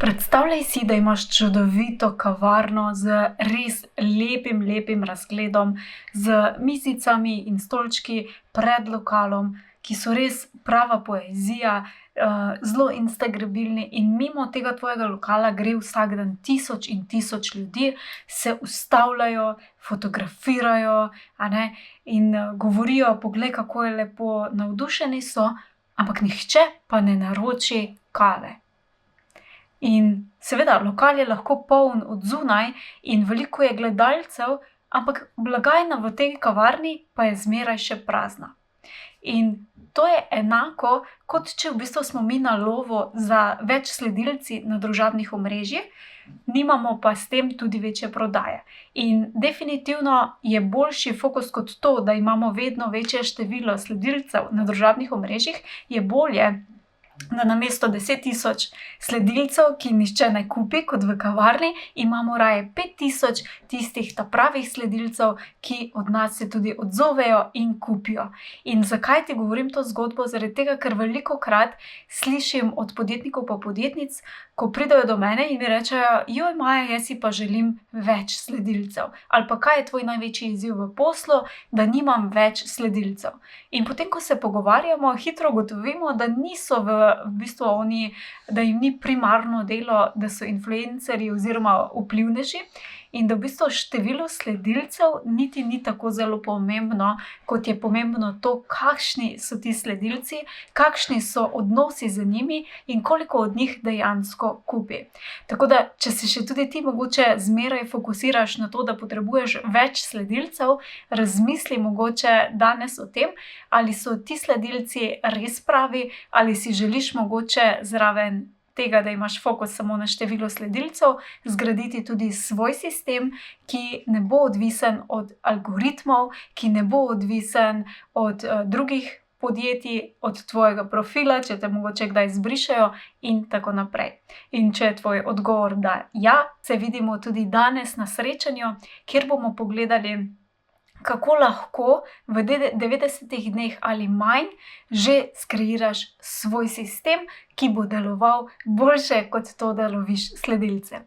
Predstavljaj si, da imaš čudovito kavarno z res lepim razgledom, z mizicami in stolčki pred lokalom, ki so res prava poezija, zelo instagrabilni, in mimo tega tvojega lokala gre vsak dan tisoč in tisoč ljudi, se ustavljajo, fotografirajo, a ne, in govorijo: "Poglej, kako je lepo," navdušeni so, ampak nihče pa ne naroči kave. In seveda, lokal je lahko poln od zunaj in veliko je gledalcev, ampak blagajna v tej kavarni pa je zmeraj še prazna. In to je enako, kot če v bistvu smo mi na lovu za več sledilci na družabnih omrežjih, nimamo pa s tem tudi večje prodaje. In definitivno je boljši fokus kot to, da imamo vedno večje število sledilcev na družabnih omrežjih, je bolje, da namesto 10 000 sledilcev, ki nihče ne kupi, kot v kavarni, imamo raje 5000 tistih pravih sledilcev, ki od nas se tudi odzovejo in kupijo. In zakaj ti govorim to zgodbo? Zaradi tega, ker velikokrat slišim od podjetnikov pa podjetnic, ko pridejo do mene in mi rečejo: "Joj, Maja, jaz si pa želim več sledilcev." Ali pa: "Kaj je tvoj največji izziv v poslu, da nimam več sledilcev?" In potem, ko se pogovarjamo, hitro ugotovimo, da niso v bistvu oni, da jim ni primarno delo, da so influencerji oziroma vplivneži, in da v bistvu število sledilcev niti ni tako zelo pomembno, kot je pomembno to, kakšni so ti sledilci, kakšni so odnosi z njimi in koliko od njih dejansko kupi. Tako da, če se še tudi ti mogoče zmeraj fokusiraš na to, da potrebuješ več sledilcev, razmisli mogoče danes o tem, ali so ti sledilci res pravi, ali si želiš mogoče zraven tega, da imaš fokus samo na število sledilcev, zgraditi tudi svoj sistem, ki ne bo odvisen od algoritmov, ki ne bo odvisen od drugih podjetij, od tvojega profila, če te mogoče kdaj izbrišejo in tako naprej. In če je tvoj odgovor, da ja, se vidimo tudi danes na srečanju, kjer bomo pogledali, kako lahko v 90 dneh ali manj že skreiraš svoj sistem, ki bo deloval boljše kot to, da loviš sledilce.